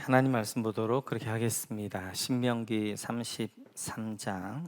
하나님 말씀 보도록 그렇게 하겠습니다. 신명기 33장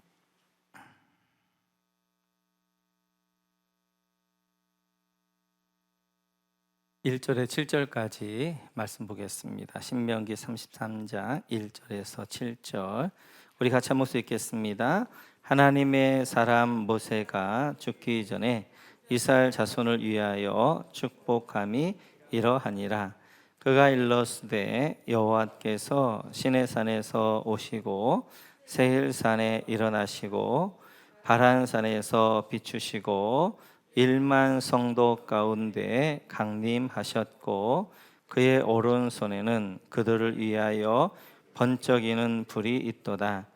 1절에 7절까지 말씀 보겠습니다. 신명기 33장 1절에서 7절 우리 같이 한 목소리 읽겠습니다. 하나님의 사람 모세가 죽기 전에 이스라엘 자손을 위하여 축복함이 이러하니라. 그가 일렀으되 여호와께서 시내산에서 오시고 세일산에 일어나시고 바란산에서 비추시고 1만 성도 가운데 강림하셨고 그의 오른손에는 그들을 위하여 번쩍이는 불이 있도다.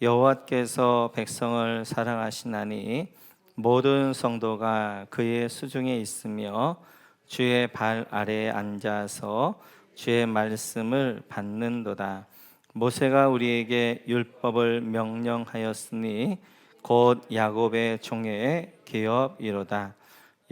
여호와께서 백성을 사랑하시나니 모든 성도가 그의 수중에 있으며 주의 발 아래에 앉아서 주의 말씀을 받는도다. 모세가 우리에게 율법을 명령하였으니 곧 야곱의 종의 기업이로다.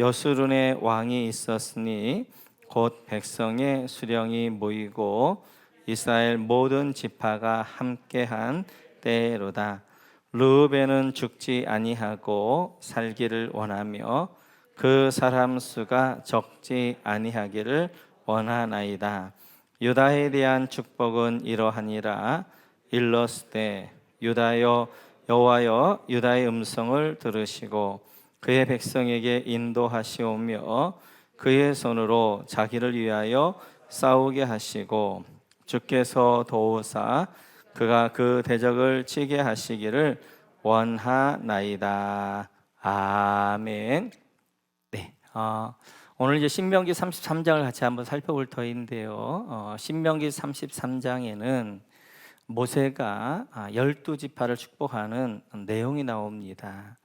여수룬의 왕이 있었으니 곧 백성의 수령이 모이고 이스라엘 모든 지파가 함께한 때로다. 르우벤은 죽지 아니하고 살기를 원하며 그 사람 수가 적지 아니하기를 원하나이다. 유다에 대한 축복은 이러하니라. 일렀으되 유다여 여호와여 유다의 음성을 들으시고 그의 백성에게 인도하시오며 그의 손으로 자기를 위하여 싸우게 하시고 주께서 도우사 그가 그 대적을 치게 하시기를 원하나이다. 아멘. 네, 오늘 이제 신명기 33장을 같이 한번 살펴볼 터인데요. 신명기 33장에는 모세가 12지파를 축복하는 내용이 나옵니다.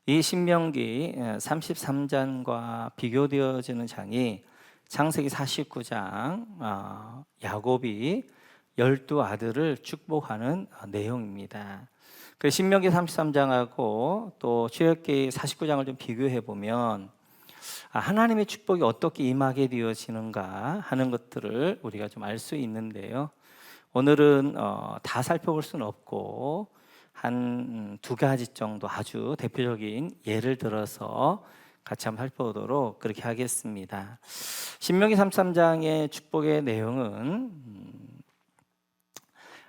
이 신명기 33장과 비교되어지는 장이 창세기 49장 야곱이 12아들을 축복하는 내용입니다. 그 신명기 33장하고 또 출애굽기 49장을 좀 비교해 보면 하나님의 축복이 어떻게 임하게 되어지는가 하는 것들을 우리가 좀 알 수 있는데요. 오늘은 다 살펴볼 수는 없고 한 두 가지 정도 아주 대표적인 예를 들어서 같이 한번 살펴보도록 그렇게 하겠습니다. 신명기 33장의 축복의 내용은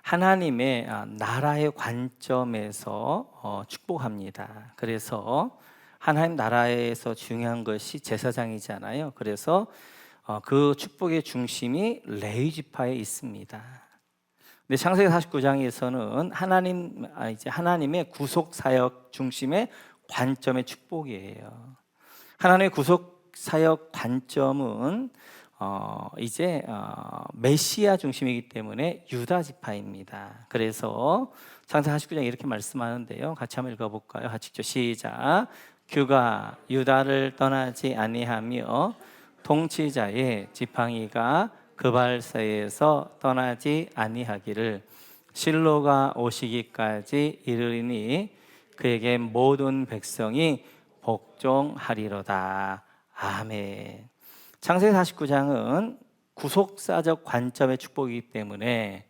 하나님의 나라의 관점에서 축복합니다. 그래서 하나님 나라에서 중요한 것이 제사장이잖아요. 그래서 그 축복의 중심이 레위 지파에 있습니다. 근데 창세기 49장에서는 하나님의 구속 사역 중심의 관점의 축복이에요. 하나님의 구속 사역 관점은 메시아 중심이기 때문에 유다 지파입니다. 그래서 창세기 49장 이렇게 말씀하는데요. 같이 한번 읽어볼까요? 같이 시작. 규가 유다를 떠나지 아니하며 통치자의 지팡이가 그 발사에서 떠나지 아니하기를 실로가 오시기까지 이르리니 그에게 모든 백성이 복종하리로다. 아멘. 창세기 49장은 구속사적 관점의 축복이기 때문에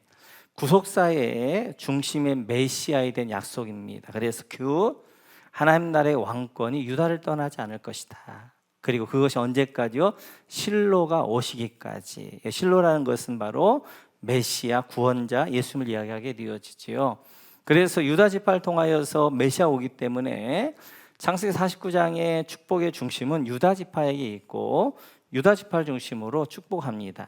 구속사의 중심의 메시아에 대한 약속입니다. 그래서 하나님 나라의 왕권이 유다를 떠나지 않을 것이다. 그리고 그것이 언제까지요? 실로가 오시기까지. 실로라는 것은 바로 메시아, 구원자, 예수님을 이야기하게 되어지지요. 그래서 유다 지파를 통하여서 메시아 오기 때문에 창세기 49장의 축복의 중심은 유다 지파에게 있고 유다 지파를 중심으로 축복합니다.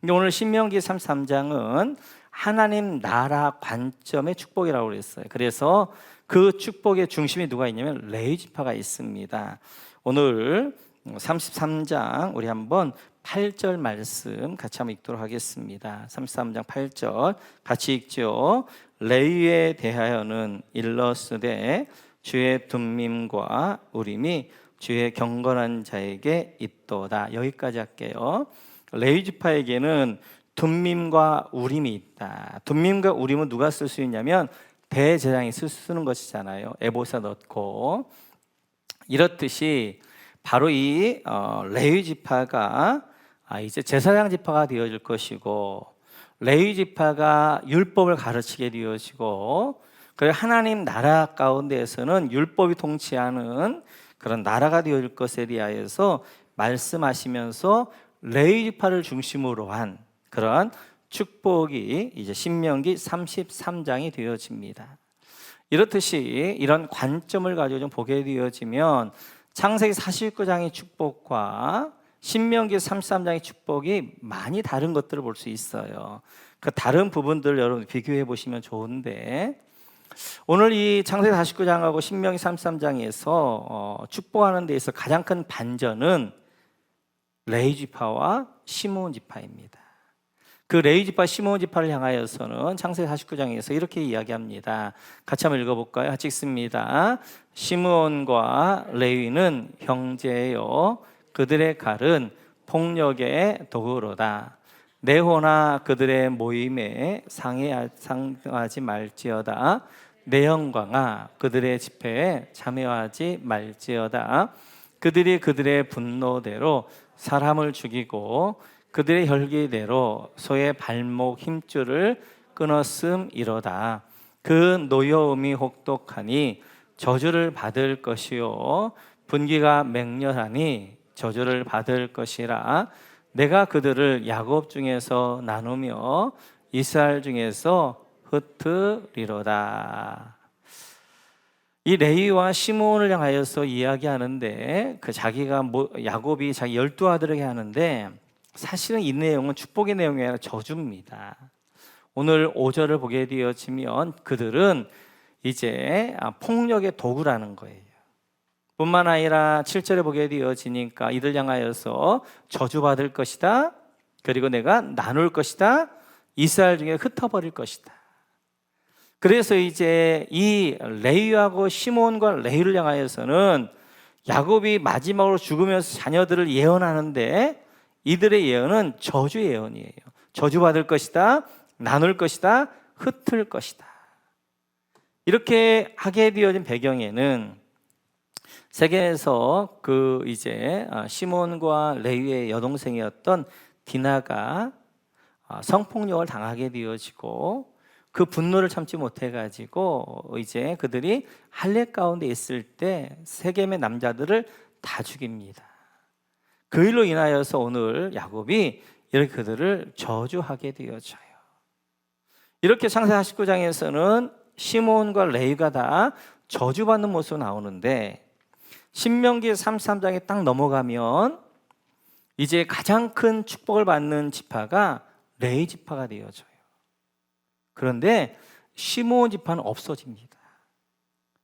근데 오늘 신명기 33장은 하나님 나라 관점의 축복이라고 그랬어요. 그래서 그 축복의 중심에 누가 있냐면 레위 지파가 있습니다. 오늘 33장 우리 한번 8절 말씀 같이 한번 읽도록 하겠습니다. 33장 8절 같이 읽죠. 레위에 대하여는 일렀으되 주의 둠밈과 우림이 주의 경건한 자에게 있도다. 여기까지 할게요. 레위 지파에게는 둠밈과 우림이 있다. 둠밈과 우림은 누가 쓸 수 있냐면 대제사장이 쓰는 것이잖아요. 에봇에 넣고. 이렇듯이 바로 이 레위 지파가 이제 제사장 지파가 되어질 것이고 레위 지파가 율법을 가르치게 되어지고, 그리고 하나님 나라 가운데에서는 율법이 통치하는 그런 나라가 되어질 것에 대하여서 말씀하시면서 레위 지파를 중심으로 한 그런 축복이 이제 신명기 33장이 되어집니다. 이렇듯이 이런 관점을 가지고 좀 보게 되어지면 창세기 49장의 축복과 신명기 33장의 축복이 많이 다른 것들을 볼 수 있어요. 그 다른 부분들을 여러분 비교해 보시면 좋은데, 오늘 이 창세기 49장하고 신명기 33장에서 축복하는 데 있어서 가장 큰 반전은 레위 지파와 시므온 지파입니다. 그 레위 지파, 시므온 지파를 향하여서는 창세기 49장에서 이렇게 이야기합니다. 같이 한번 읽어볼까요? 같이 읽습니다. 시므온과 레위는 형제요, 그들의 칼은 폭력의 도구로다. 내호나 그들의 모임에 상하지 말지어다. 내 영광아 그들의 집회에 참여하지 말지어다. 그들이 그들의 분노대로 사람을 죽이고 그들의 혈기대로 소의 발목 힘줄을 끊었음이로다. 그 노여움이 혹독하니 저주를 받을 것이요 분기가 맹렬하니 저주를 받을 것이라. 내가 그들을 야곱 중에서 나누며 이스라엘 중에서 흩으리로다. 이 레위와 시므온을 향하여서 이야기하는데, 그 야곱이 자기 12아들에게 하는데, 사실은 이 내용은 축복의 내용이 아니라 저주입니다. 오늘 5절을 보게 되어지면 그들은 이제 폭력의 도구라는 거예요. 뿐만 아니라 7절에 보게 되어지니까 이들 향하여서 저주받을 것이다. 그리고 내가 나눌 것이다. 이스라엘 중에 흩어버릴 것이다. 그래서 이제 이 레위하고 시므온과 레위를 향하여서는 야곱이 마지막으로 죽으면서 자녀들을 예언하는데, 이들의 예언은 저주 예언이에요. 저주받을 것이다. 나눌 것이다. 흩을 것이다. 이렇게 하게 되어진 배경에는 세계에서 그 이제 시몬과 레위의 여동생이었던 디나가 성폭력을 당하게 되어지고, 그 분노를 참지 못해 가지고 이제 그들이 할례 가운데 있을 때 세겜의 남자들을 다 죽입니다. 그 일로 인하여서 오늘 야곱이 이렇게 그들을 저주하게 되어져요. 이렇게 창세기 49장에서는 시몬과 레위가 다 저주받는 모습으로 나오는데, 신명기 33장에 딱 넘어가면 이제 가장 큰 축복을 받는 지파가 레위 지파가 되어져요. 그런데 시므온 지파는 없어집니다.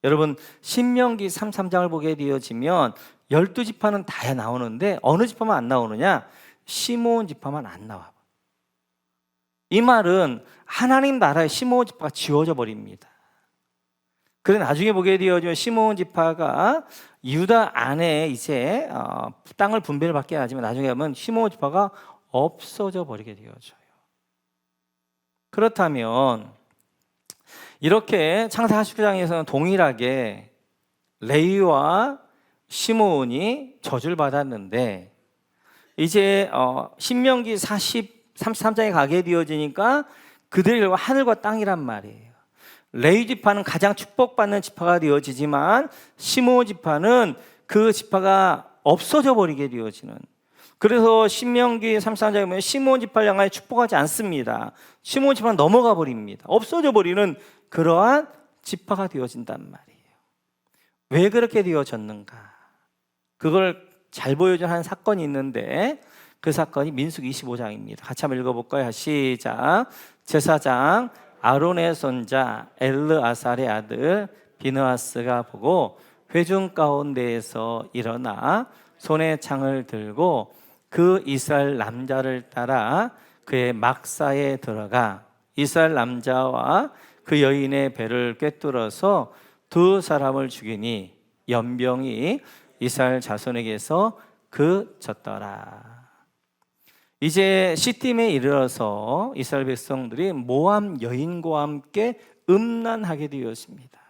여러분, 신명기 33장을 보게 되어지면 12지파는 다 나오는데 어느 지파만 안 나오느냐? 시므온 지파만 안 나와. 이 말은 하나님 나라의 시므온 지파가 지워져 버립니다. 그래 나중에 보게 되어지면 시므온 지파가 유다 안에 이제 땅을 분배를 받게 하지만 나중에 하면 시므온 지파가 없어져 버리게 되어져요. 그렇다면 이렇게 창세기 49장에서는 동일하게 레위와 시므온이 저주를 받았는데, 이제 신명기 33장에 가게 되어지니까 그들이 결국 하늘과 땅이란 말이에요. 레위 지파는 가장 축복받는 지파가 되어지지만 시므온 지파는 그 지파가 없어져 버리게 되어지는, 그래서 신명기 33장에 보면 시므온 지파를 향하여 축복하지 않습니다. 시므온 지파는 넘어가 버립니다. 없어져 버리는 그러한 지파가 되어진단 말이에요. 왜 그렇게 되어졌는가? 그걸 잘 보여준 한 사건이 있는데, 그 사건이 민수기 25장입니다. 같이 한번 읽어볼까요? 시작. 제사장 아론의 손자 엘르아살의 아들 비느하스가 보고 회중 가운데에서 일어나 손에 창을 들고 그 이스라엘 남자를 따라 그의 막사에 들어가 이스라엘 남자와 그 여인의 배를 꿰뚫어서 두 사람을 죽이니 연병이 이스라엘 자손에게서 그쳤더라. 이제 시딤에 이르러서 이스라엘 백성들이 모압 여인과 함께 음란하게 되었습니다.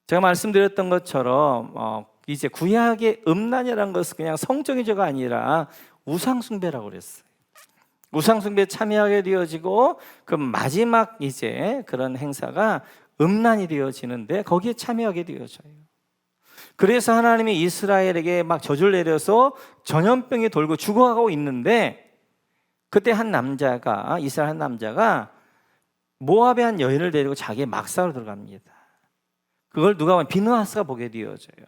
제가 말씀드렸던 것처럼 이제 구약의 음란이라는 것은 그냥 성적인 죄가 아니라 우상 숭배라고 그랬어요. 우상 숭배에 참여하게 되어지고 그 마지막 이제 그런 행사가 음란이 되어지는데 거기에 참여하게 되어져요. 그래서 하나님이 이스라엘에게 막 저주를 내려서 전염병이 돌고 죽어가고 있는데 그때 한 남자가 이스라엘 한 남자가 모압의 한 여인을 데리고 자기의 막사로 들어갑니다. 그걸 누가 보면 비느하스가 보게 되어져요.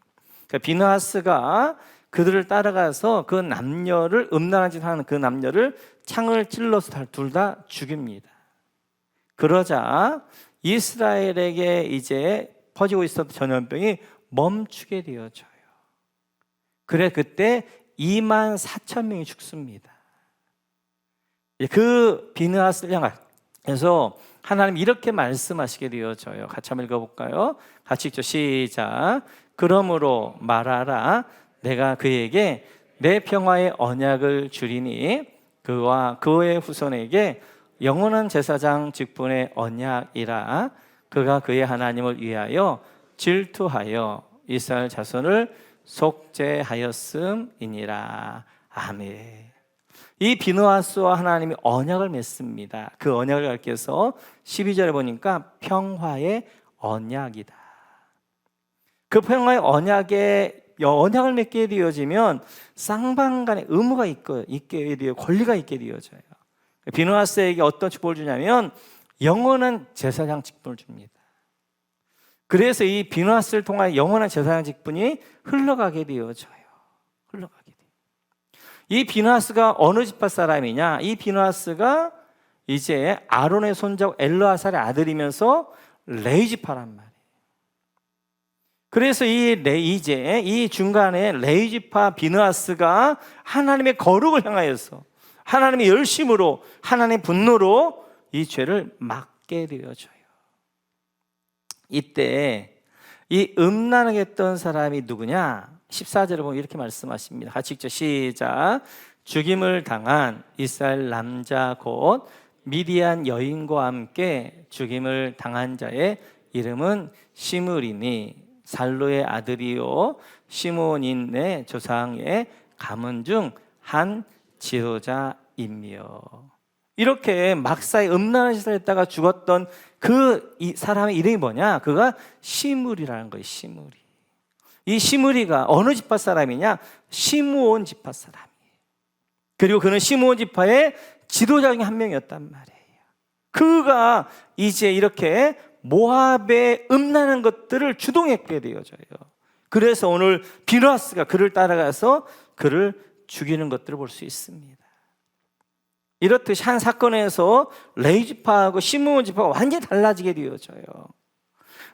그러니까 비느하스가 그들을 따라가서 그 남녀를 음란한 짓 하는 그 남녀를 창을 찔러서 둘 다 죽입니다. 그러자 이스라엘에게 이제 퍼지고 있었던 전염병이 멈추게 되어져요. 그래 그때 2만 4천 명이 죽습니다. 그 비느하스를 향해서 하나님 이렇게 말씀하시게 되어져요. 같이 한번 읽어볼까요? 같이 읽죠. 시작. 그러므로 말하라. 내가 그에게 내 평화의 언약을 주리니 그와 그의 후손에게 영원한 제사장 직분의 언약이라. 그가 그의 하나님을 위하여 질투하여 이스라엘 자손을 속죄하였음이니라. 아멘. 이 비느하스와 하나님이 언약을 맺습니다. 그 언약을 가르쳐서 12절에 보니까 평화의 언약이다. 그 평화의 언약을 맺게 되어지면 쌍방간의 의무가 있게 되어 권리가 있게 되어져요. 비느하스에게 어떤 축복을 주냐면 영원한 제사장 직분을 줍니다. 그래서 이 비느하스를 통한 영원한 제사장 직분이 흘러가게 되어져요. 이 비느하스가 어느 지파 사람이냐? 이 비느하스가 이제 아론의 손자 엘르아살의 아들이면서 레위 지파란 말이에요. 그래서 이 중간에 레위 지파 비느하스가 하나님의 거룩을 향하여서 하나님의 열심으로 하나님의 분노로 이 죄를 막게 되어져요. 이때 이 음란하게 했던 사람이 누구냐? 14절에 보면 이렇게 말씀하십니다. 같이 읽죠. 시작. 죽임을 당한 이스라엘 남자 곧 미디안 여인과 함께 죽임을 당한 자의 이름은 시므리니 살로의 아들이요 시므온인의 조상의 가문 중 한 지도자이며. 이렇게 막사에 음란한 짓을 했다가 죽었던 이 사람의 이름이 뭐냐? 그가 시므리라는 거예요. 시므리. 이 시므리가 어느 지파 사람이냐? 시므온 지파 사람이에요. 그리고 그는 시므온 지파의 지도자 중에 한 명이었단 말이에요. 그가 이제 이렇게 모압의 음란한 것들을 주동했게 되어져요. 그래서 오늘 비느하스가 그를 따라가서 그를 죽이는 것들을 볼 수 있습니다. 이렇듯이 한 사건에서 레위 지파하고 시므온 지파가 완전히 달라지게 되어져요.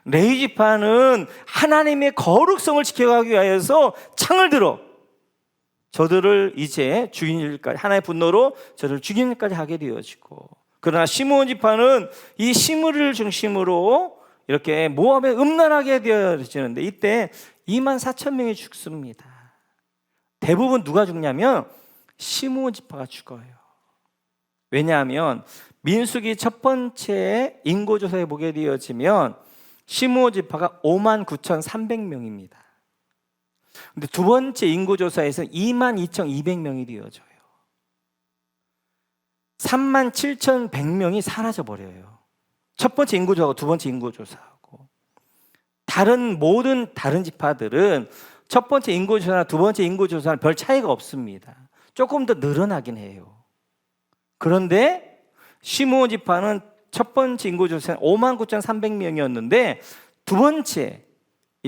레위 지파는 하나님의 거룩성을 지켜가기 위하여서 창을 들어 저들을 이제 죽이는 일까지, 하나님의 분노로 저들을 죽이는 일까지 하게 되어지고, 그러나 시므온 지파는 이 시므리를 중심으로 이렇게 모압에 음란하게 되어지는데 이때 2만 4천 명이 죽습니다. 대부분 누가 죽냐면 시므온 지파가 죽어요. 왜냐하면 민수기 첫 번째 인구조사에 보게 되어지면 시므온 지파가 59,300명입니다. 근데 두 번째 인구조사에서는 22,200명이 되어져요. 37,100명이 사라져 버려요. 첫 번째 인구조사하고 두 번째 인구조사하고. 모든 다른 지파들은 첫 번째 인구조사나 두 번째 인구조사는 별 차이가 없습니다. 조금 더 늘어나긴 해요. 그런데 시므온 지파는 첫 번째 인구조사는 59,300명이었는데 두 번째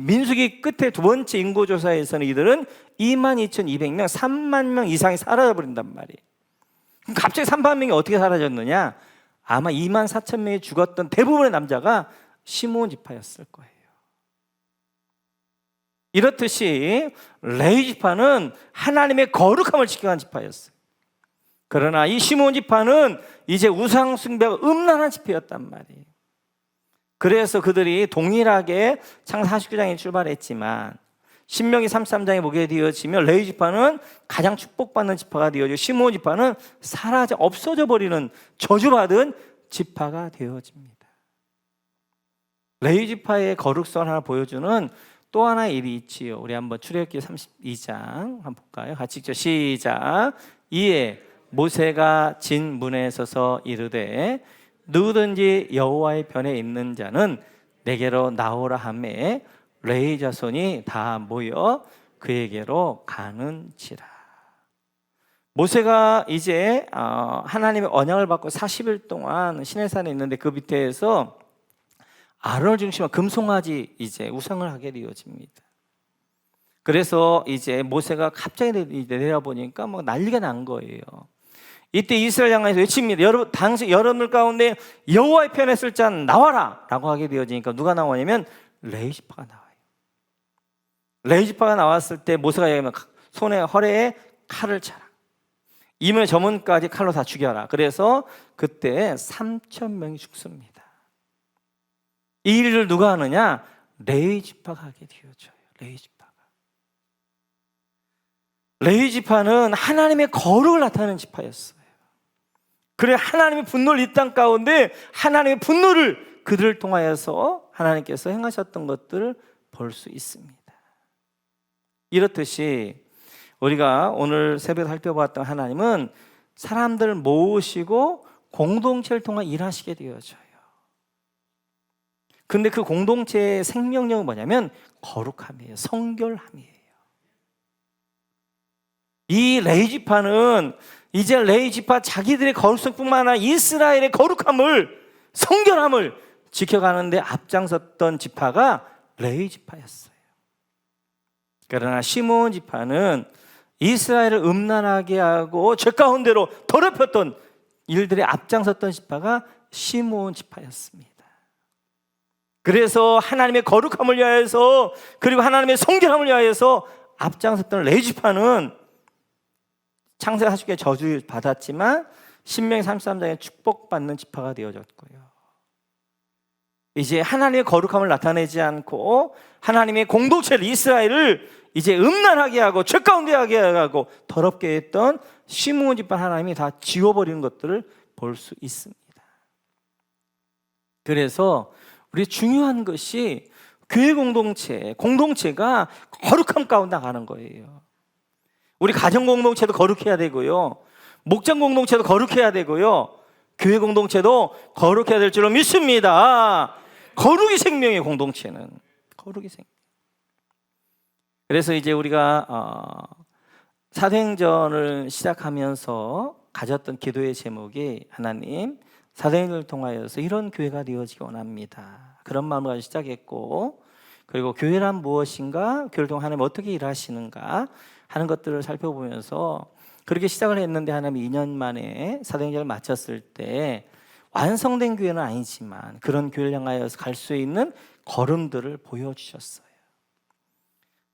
민수기 끝에 두 번째 인구조사에서는 이들은 22,200명, 3만 명 이상이 사라져버린단 말이에요. 그럼 갑자기 3만 명이 어떻게 사라졌느냐? 아마 2만 4천 명이 죽었던 대부분의 남자가 시므온 지파였을 거예요. 이렇듯이 레위 지파는 하나님의 거룩함을 지켜간 지파였어요. 그러나 이 시므온 지파는 이제 우상 숭배가 음란한 지파였단 말이에요. 그래서 그들이 동일하게 창세기 49장에 출발했지만 신명기 33장에 보게 되어지면 레위 지파는 가장 축복받는 지파가 되어지고 시므온 지파는 사라져 없어져 버리는 저주받은 지파가 되어집니다. 레위 지파의 거룩성을 하나 보여주는 또 하나의 일이 있지요. 우리 한번 출애굽기 32장 한번 볼까요? 같이 읽죠. 시작. 이에 모세가 진 문에 서서 이르되 누구든지 여호와의 편에 있는 자는 내게로 나오라 하매 레위 자손이 다 모여 그에게로 가는지라. 모세가 이제 하나님의 언약을 받고 40일 동안 시내산에 있는데 그 밑에서 아론을 중심으로 금송아지 이제 우상을 하게 되어집니다. 그래서 이제 모세가 갑자기 내려보니까 뭐 난리가 난 거예요. 이때 이스라엘 향해서 외칩니다. 당시 여러분들 가운데 여호와의 편에 쓸 자는 나와라 라고 하게 되어지니까 누가 나오냐면 레위 지파가 나와요. 레위 지파가 나왔을 때 모세가 얘기하면 손에 허리에 칼을 차라, 이문의 저문까지 칼로 다 죽여라. 그래서 그때 3,000명이 죽습니다. 이 일을 누가 하느냐? 레위 지파가 하게 되어져요. 레위 지파가. 레위 지파는 하나님의 거룩을 나타내는 지파였어요. 그래, 하나님의 분노를 이 땅 가운데 하나님의 분노를 그들을 통하여서 하나님께서 행하셨던 것들을 볼 수 있습니다. 이렇듯이 우리가 오늘 새벽에 살펴보았던 하나님은 사람들을 모으시고 공동체를 통해 일하시게 되어져요. 근데 그 공동체의 생명력은 뭐냐면 거룩함이에요. 성결함이에요. 이 레위 지파는 이제 레위 지파 자기들의 거룩성뿐만 아니라 이스라엘의 거룩함을, 성결함을 지켜가는데 앞장섰던 지파가 레위 지파였어요. 그러나 시므온 지파는 이스라엘을 음란하게 하고 죄 가운데로 더럽혔던 일들에 앞장섰던 지파가 시므온 지파였습니다. 그래서 하나님의 거룩함을 위하여서, 그리고 하나님의 성결함을 위하여서 앞장섰던 레위 지파는 창세기 40개의 저주를 받았지만 신명기 33장에 축복받는 지파가 되어졌고요. 이제 하나님의 거룩함을 나타내지 않고 하나님의 공동체를, 이스라엘을 이제 음란하게 하고 죄 가운데 하게 하고 더럽게 했던 시므온 지파 하나님이 다 지워버리는 것들을 볼 수 있습니다. 그래서 우리 중요한 것이 교회 공동체가 거룩함 가운데 나가는 거예요. 우리 가정 공동체도 거룩해야 되고요, 목장 공동체도 거룩해야 되고요, 교회 공동체도 거룩해야 될 줄로 믿습니다. 거룩이 생명의 공동체는 거룩이 생명. 그래서 이제 우리가 사도행전을 시작하면서 가졌던 기도의 제목이 하나님, 사도행전을 통하여서 이런 교회가 되어지기 원합니다. 그런 마음을 가지고 시작했고, 그리고 교회란 무엇인가, 교회를 통해 하나님 어떻게 일하시는가 하는 것들을 살펴보면서 그렇게 시작을 했는데 하나님이 2년 만에 사도행전을 마쳤을 때 완성된 교회는 아니지만 그런 교회를 향하여서 갈 수 있는 걸음들을 보여주셨어요.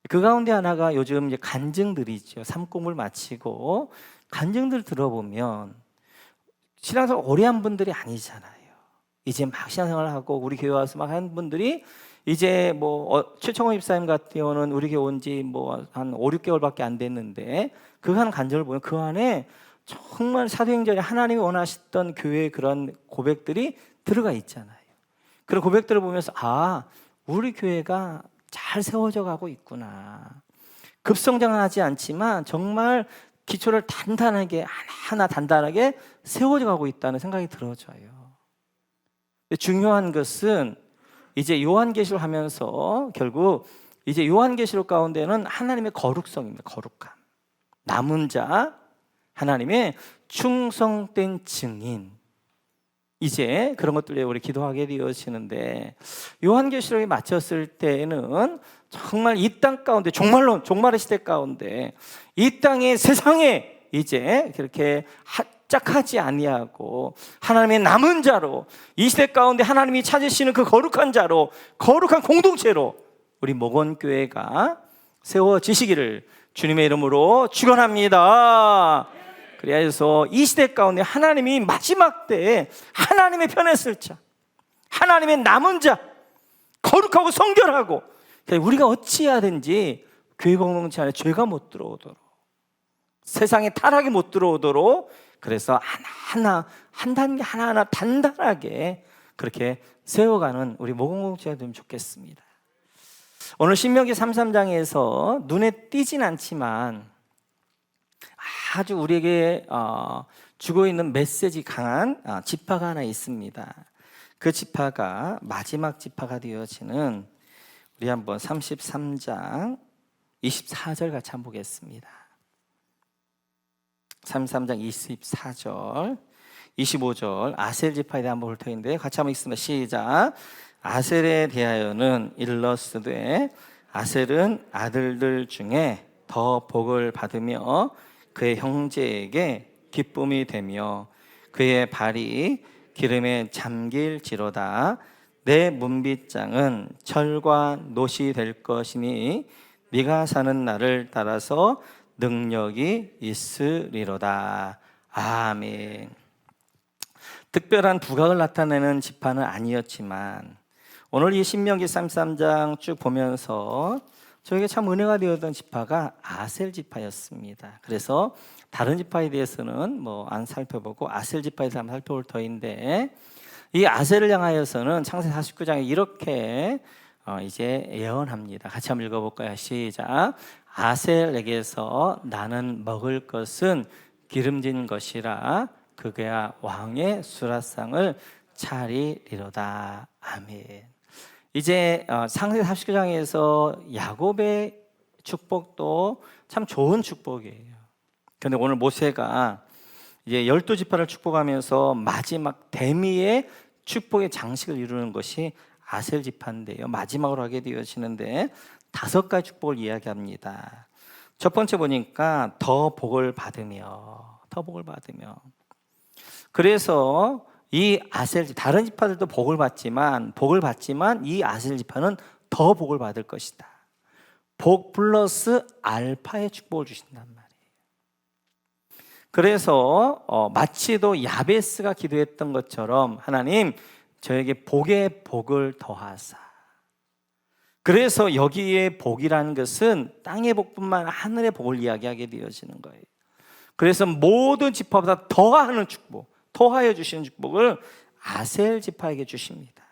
그 가운데 하나가 요즘 이제 간증들이죠. 삼공을 마치고 간증들 들어보면 신앙생활 오래 한 분들이 아니잖아요. 이제 막 신앙생활을 하고 우리 교회 와서 막 하는 분들이 이제 최청호 집사님 같은 경우는 우리 교회 온 지 한 5, 6개월밖에 안 됐는데 그 한 간증을 보면 그 안에 정말 사도행전에 하나님이 원하셨던 교회의 그런 고백들이 들어가 있잖아요. 그런 고백들을 보면서 우리 교회가 잘 세워져 가고 있구나. 급성장은 하지 않지만 정말 기초를 단단하게 하나하나 단단하게 세워져 가고 있다는 생각이 들어져요. 중요한 것은 이제 요한계시록 하면서 결국 이제 요한계시록 가운데는 하나님의 거룩성입니다. 거룩함. 남은 자, 하나님의 충성된 증인. 이제 그런 것들에 우리 기도하게 되어지는데, 요한계시록에 마쳤을 때는 정말 이 땅 가운데 종말의 시대 가운데 이 땅의 세상에 이제 그렇게 짝하지 아니하고 하나님의 남은 자로, 이 시대 가운데 하나님이 찾으시는 그 거룩한 자로, 거룩한 공동체로 우리 목원교회가 세워지시기를 주님의 이름으로 축원합니다. 그래서 이 시대 가운데 하나님이 마지막 때에 하나님의 편에 쓸 자, 하나님의 남은 자, 거룩하고 성결하고, 우리가 어찌해야 되는지 교회 공동체 안에 죄가 못 들어오도록, 세상에 타락이 못 들어오도록, 그래서 하나하나 한 단계 하나하나 단단하게 그렇게 세워가는 우리 모공동체가 되면 좋겠습니다. 오늘 신명기 33장에서 눈에 띄진 않지만 아주 우리에게 주고 있는 메시지 강한 지파가 하나 있습니다. 그 지파가 마지막 지파가 되어지는 우리 한번 33장 24절 같이 한번 보겠습니다. 33장 24절 25절 아셀 지파에 대한 한번 볼 터인데 같이 한번 읽습니다. 시작. 아셀에 대하여는 일러스되 아셀은 아들들 중에 더 복을 받으며 그의 형제에게 기쁨이 되며 그의 발이 기름에 잠길지로다. 내 문빗장은 철과 놋이 될 것이니 네가 사는 날을 따라서 능력이 있으리로다. 아멘. 특별한 부각을 나타내는 지파는 아니었지만 오늘 이 신명기 33장 쭉 보면서 저에게 참 은혜가 되었던 지파가 아셀 지파였습니다. 그래서 다른 지파에 대해서는 안 살펴보고 아셀 지파에 대해서 한번 살펴볼 터인데 이 아셀을 향하여서는 창세기 49장에 이렇게 이제 예언합니다. 같이 한번 읽어볼까요? 시작. 아셀에게서 나는 먹을 것은 기름진 것이라 그가 왕의 수라상을 차리리로다. 아멘. 이제 창세기 49장에서 야곱의 축복도 참 좋은 축복이에요. 그런데 오늘 모세가 이제 12지파를 축복하면서 마지막 대미의 축복의 장식을 이루는 것이 아셀 지파인데요. 마지막으로 하게 되어지는데 5가지 축복을 이야기합니다. 첫 번째 보니까 더 복을 받으며 그래서 이 아셀 다른 지파들도 복을 받지만 이 아셀 지파는 더 복을 받을 것이다. 복 플러스 알파의 축복을 주신단 말이에요. 그래서 마치도 야베스가 기도했던 것처럼 하나님 저에게 복의 복을 더하사. 그래서 여기에 복이라는 것은 땅의 복뿐만 하늘의 복을 이야기하게 되어지는 거예요. 그래서 모든 지파보다 더하는 축복, 더하여 주시는 축복을 아셀 지파에게 주십니다.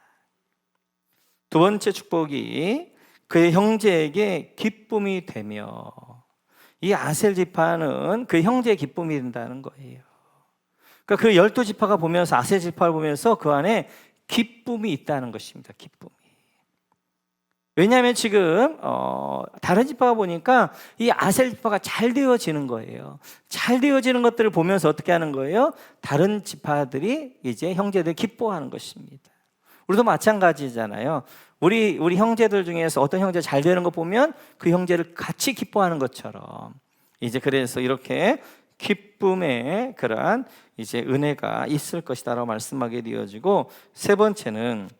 두 번째 축복이 그의 형제에게 기쁨이 되며, 이 아셀 지파는 그 형제의 기쁨이 된다는 거예요. 그러니까 그 12지파가 보면서 아셀 지파를 보면서 그 안에 기쁨이 있다는 것입니다. 기쁨이. 왜냐하면 지금 다른 지파가 보니까 이 아셀 지파가 잘 되어지는 거예요. 잘 되어지는 것들을 보면서 어떻게 하는 거예요? 다른 지파들이 이제 형제들 기뻐하는 것입니다. 우리도 마찬가지잖아요. 우리 형제들 중에서 어떤 형제 잘 되는 거 보면 그 형제를 같이 기뻐하는 것처럼 이제 그래서 이렇게 기쁨의 그러한 이제 은혜가 있을 것이다라고 말씀하게 되어지고, 세 번째는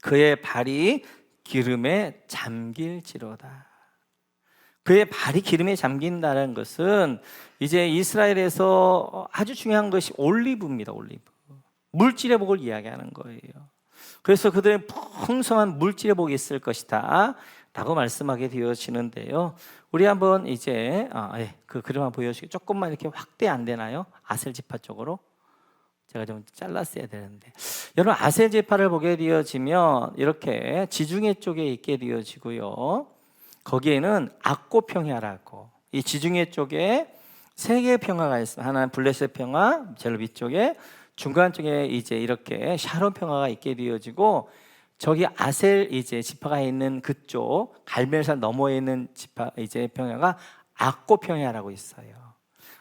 그의 발이 기름에 잠길지로다. 그의 발이 기름에 잠긴다는 것은 이제 이스라엘에서 아주 중요한 것이 올리브입니다. 올리브. 물질의 복을 이야기하는 거예요. 그래서 그들의 풍성한 물질의 복이 있을 것이다 라고 말씀하게 되어지는데요. 우리 한번 이제 그 그림 한번 보여주시고, 조금만 이렇게 확대 안 되나요? 아셀 지파 쪽으로 제가 좀 잘랐어야 되는데, 여러분 아셀 지파를 보게 되어지면 이렇게 지중해 쪽에 있게 되어지고요. 거기에는 악고 평야라고, 이 지중해 쪽에 세 개의 평야가 있어요. 하나는 블레셋 평야, 제일 위쪽에, 중간 쪽에 이제 이렇게 샤론 평야가 있게 되어지고, 저기 아셀 이제 지파가 있는 그쪽 갈멜산 너머에 있는 지파 이제 평야가 악고 평야라고 있어요.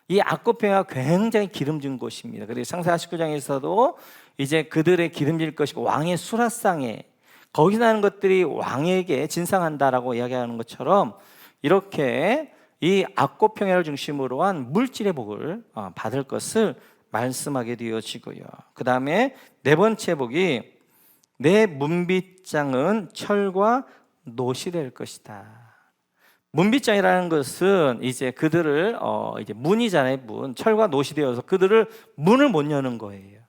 이 악고 평야가 굉장히 기름진 곳입니다. 그래서 창세기 49장에서도 이제 그들의 기름질 것이고 왕의 수라상에 거기 나는 것들이 왕에게 진상한다라고 이야기하는 것처럼 이렇게 이 악고 평야를 중심으로 한 물질의 복을 받을 것을 말씀하게 되어지고요. 그 다음에 네 번째 복이 내 문빗장은 철과 놋이 될 것이다. 문빗장이라는 것은 이제 그들을 이제 문이잖아요. 문. 철과 놋이 되어서 그들을 문을 못 여는 거예요.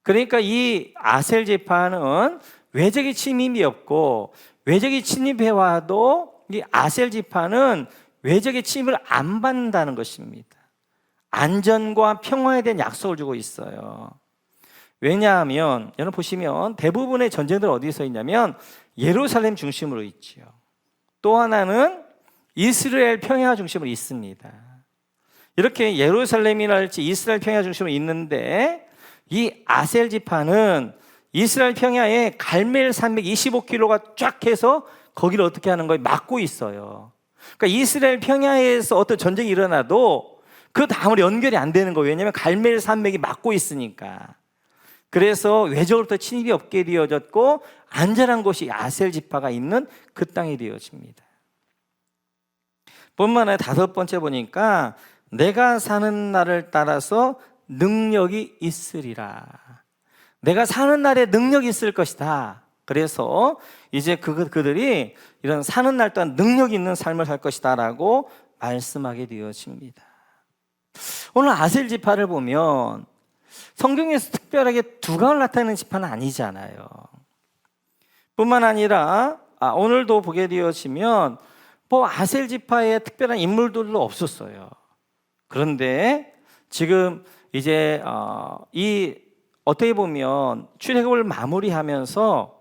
그러니까 이 아셀 지파는 외적인 침입이 없고, 외적인 침입해 와도 이 아셀 지파는 외적인 침입을 안 받는다는 것입니다. 안전과 평화에 대한 약속을 주고 있어요. 왜냐하면 여러분 보시면 대부분의 전쟁들은 어디서 있냐면 예루살렘 중심으로 있지요. 또 하나는 이스라엘 평야 중심으로 있습니다. 이렇게 예루살렘이랄지 이스라엘 평야 중심으로 있는데, 이 아셀 지파는 이스라엘 평야에 갈멜 산맥 25km가 쫙 해서 거기를 어떻게 하는 거예요? 막고 있어요. 그러니까 이스라엘 평야에서 어떤 전쟁이 일어나도 그 다음으로 연결이 안 되는 거예요. 왜냐하면 갈멜 산맥이 막고 있으니까. 그래서 외적으로부터 침입이 없게 되어졌고 안전한 곳이 아셀 지파가 있는 그 땅이 되어집니다. 뿐만 아니라 다섯 번째 보니까 내가 사는 날을 따라서 능력이 있으리라. 내가 사는 날에 능력이 있을 것이다. 그래서 이제 그들이 이런 사는 날 동안 능력 있는 삶을 살 것이다 라고 말씀하게 되어집니다. 오늘 아셀 지파를 보면 성경에서 특별하게 두각을 나타내는 지파는 아니잖아요. 뿐만 아니라 오늘도 보게 되어지면 뭐 아셀 지파에 특별한 인물들도 없었어요. 그런데 지금 이제 이 어떻게 보면 출애굽을 마무리하면서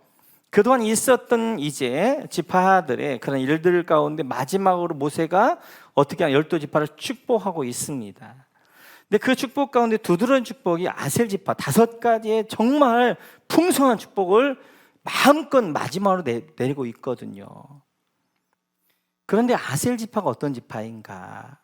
그동안 있었던 이제 지파들의 그런 일들 가운데 마지막으로 모세가 어떻게 하면 12지파를 축복하고 있습니다. 근데 그 축복 가운데 두드러진 축복이 아셀 지파 5가지의 정말 풍성한 축복을 마음껏 마지막으로 내리고 있거든요. 그런데 아셀 지파가 어떤 지파인가?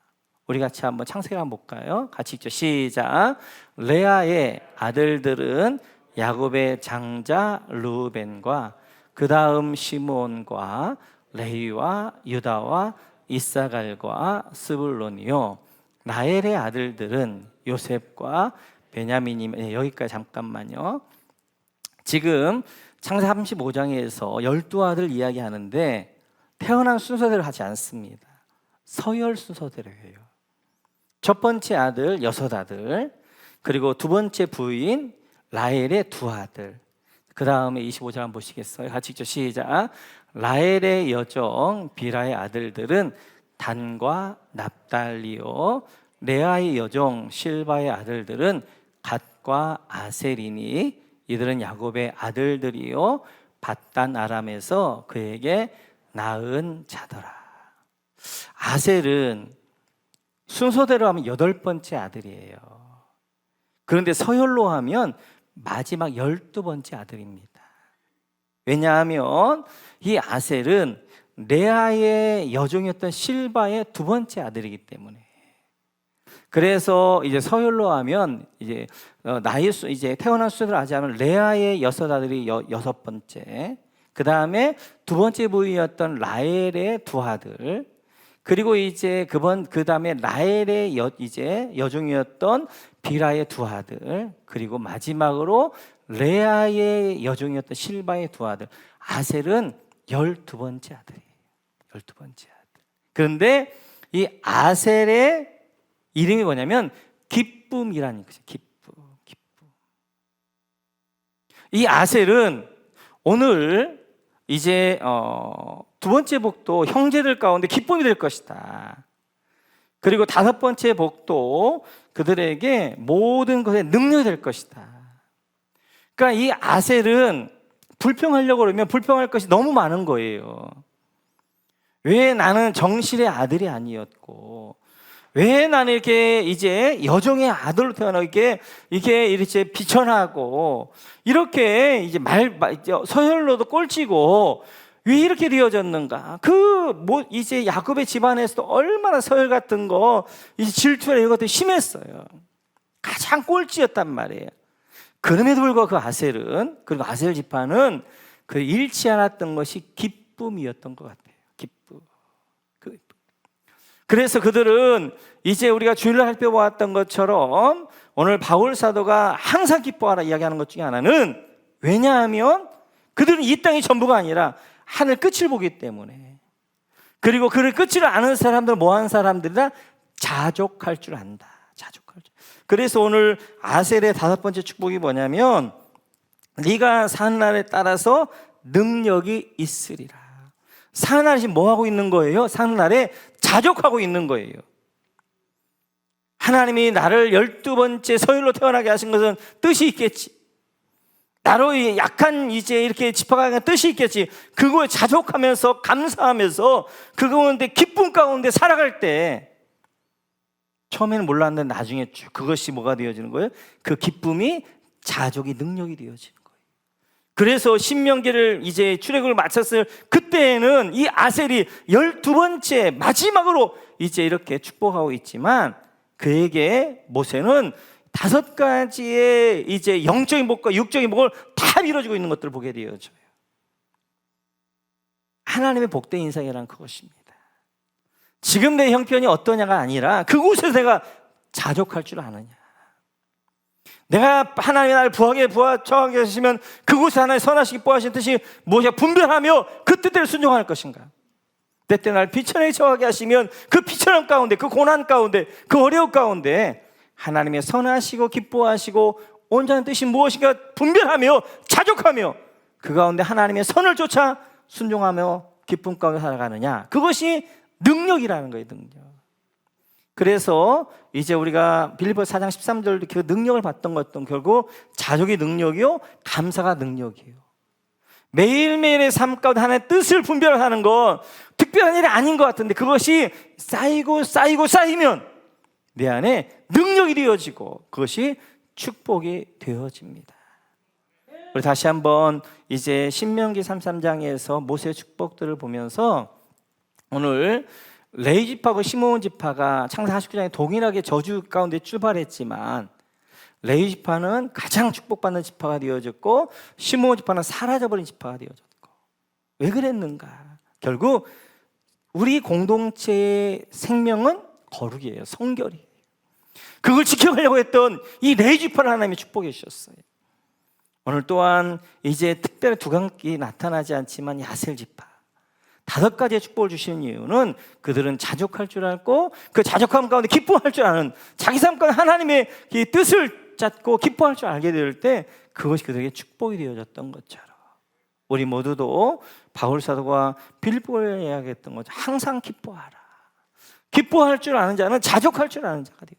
우리 같이 한번 창세기 한번 볼까요? 같이 읽죠. 시작. 레아의 아들들은 야곱의 장자 르우벤과 그 다음 시므온과 레위와 유다와 이사갈과 스불론이요. 나엘의 아들들은 요셉과 베냐민이. 여기까지 잠깐만요. 지금 창세기 35장에서 12아들 이야기하는데 태어난 순서대로 하지 않습니다. 서열 순서대로 해요. 첫 번째 아들 6아들, 그리고 두 번째 부인 라헬의 2아들. 그 다음에 25절 한번 보시겠어요? 같이 읽죠. 시작. 라헬의 여종 비라의 아들들은 단과 납달리요. 레아의 여종 실바의 아들들은 갓과 아셀이니 이들은 야곱의 아들들이요 밧단 아람에서 그에게 낳은 자더라. 아셀은 순서대로 하면 8번째 아들이에요. 그런데 서열로 하면 마지막 12번째 아들입니다. 왜냐하면 이 아셀은 레아의 여종이었던 실바의 2번째 아들이기 때문에. 그래서 이제 서열로 하면 이제 이제 태어난 순서를 하지 않으면 레아의 6아들이 6번째, 그 다음에 2번째 부인이었던 라헬의 2아들, 그리고 이제 그 다음에 라헬의 이제 여종이었던 비라의 2아들, 그리고 마지막으로 레아의 여종이었던 실바의 2아들. 아셀은 12번째 아들이에요. 12번째 아들. 그런데 이 아셀의 이름이 뭐냐면 기쁨이라는 것이죠. 기쁨. 이 아셀은 오늘 이제 두 번째 복도 형제들 가운데 기쁨이 될 것이다. 그리고 5번째 복도 그들에게 모든 것에 능력이 될 것이다. 그러니까 이 아셀은 불평하려고 그러면 불평할 것이 너무 많은 거예요. 왜 나는 정실의 아들이 아니었고, 왜 나는 이렇게 이제 여종의 아들로 태어나고 이렇게 비천하고 이렇게 이제 서열로도 꼴찌고 왜 이렇게 되어졌는가? 이제 야곱의 집안에서도 얼마나 서열 같은 거, 이제 질투나 이런 것들이 심했어요. 가장 꼴찌였단 말이에요. 그럼에도 불구하고 그 아셀은, 그리고 아셀 지파는 그 잃지 않았던 것이 기쁨이었던 것 같아요. 기쁨. 그래서 그들은 이제 우리가 주일날 살펴보았던 것처럼 오늘 바울 사도가 항상 기뻐하라 이야기하는 것 중에 하나는, 왜냐하면 그들은 이 땅이 전부가 아니라 하늘 끝을 보기 때문에, 그리고 그 끝을 아는 사람들은 뭐하는 사람들이라 자족할 줄 안다. 자족할 줄. 그래서 오늘 아셀의 5번째 축복이 뭐냐면 네가 사는 날에 따라서 능력이 있으리라. 사는 날에 지금 뭐 하고 있는 거예요? 사는 날에 자족하고 있는 거예요. 하나님이 나를 12번째 서열로 태어나게 하신 것은 뜻이 있겠지. 나로 약한 이제 이렇게 지파가 뜻이 있겠지. 그거에 자족하면서 감사하면서 그 가운데 기쁨 가운데 살아갈 때 처음에는 몰랐는데 나중에 쭉 그것이 뭐가 되어지는 거예요? 그 기쁨이 자족의 능력이 되어지는 거예요. 그래서 신명기를 이제 출애굽을 마쳤을 그때에는 이 아셀이 12번째 마지막으로 이제 이렇게 축복하고 있지만, 그에게 모세는 5가지의 이제 영적인 복과 육적인 복을 다 이루어지고 있는 것들을 보게 되어져요. 하나님의 복된 인생이란 그것입니다. 지금 내 형편이 어떠냐가 아니라 그곳에서 내가 자족할 줄 아느냐. 내가 하나님이 나를 부하게 처하게 하시면 그곳에 하나님 선하시기 뽀하신 뜻이 무엇이냐 분별하며 그 뜻대로 순종할 것인가. 때때 나를 비천하게 처하게 하시면 그 비천함 가운데, 그 고난 가운데, 그 어려움 가운데 하나님의 선하시고 기뻐하시고 온전한 뜻이 무엇인가 분별하며 자족하며 그 가운데 하나님의 선을 쫓아 순종하며 기쁨 가운데 살아가느냐. 그것이 능력이라는 거예요. 능력. 그래서 이제 우리가 빌립보서 4장 13절 그 능력을 받던 것도 결국 자족의 능력이요, 감사가 능력이에요. 매일매일의 삶 가운데 하나님의 뜻을 분별하는 건 특별한 일이 아닌 것 같은데, 그것이 쌓이면 내 안에 능력이 되어지고 그것이 축복이 되어집니다. 우리 다시 한번 이제 신명기 33장에서 모세의 축복들을 보면서, 오늘 레위 지파하고 시므온 지파가 창세 49장에 동일하게 저주 가운데 출발했지만 레위 지파는 가장 축복받는 지파가 되어졌고 시므온 지파는 사라져버린 지파가 되어졌고, 왜 그랬는가? 결국 우리 공동체의 생명은 거룩이에요. 성결이에요. 그걸 지켜가려고 했던 이 레위 지파를 하나님이 축복해 주셨어요. 오늘 또한 이제 특별히 두각이 나타나지 않지만 야셀 지파 5가지의 축복을 주시는 이유는 그들은 자족할 줄 알고 그 자족함 가운데 기뻐할 줄 아는, 자기 삶 가운데 하나님의 뜻을 찾고 기뻐할 줄 알게 될 때 그것이 그들에게 축복이 되어졌던 것처럼, 우리 모두도 바울 사도가 빌립보에 이야기했던 것처럼 항상 기뻐하라. 기뻐할 줄 아는 자는 자족할 줄 아는 자가 되어져.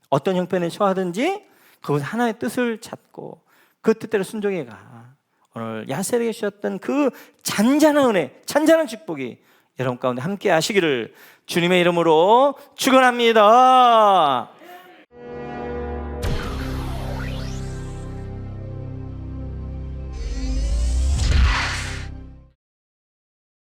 어떤 형편에 처하든지 그것은 하나님의 뜻을 찾고 그 뜻대로 순종해가. 오늘 야셀에게 주셨던 그 잔잔한 은혜, 잔잔한 축복이 여러분 가운데 함께 하시기를 주님의 이름으로 축원합니다.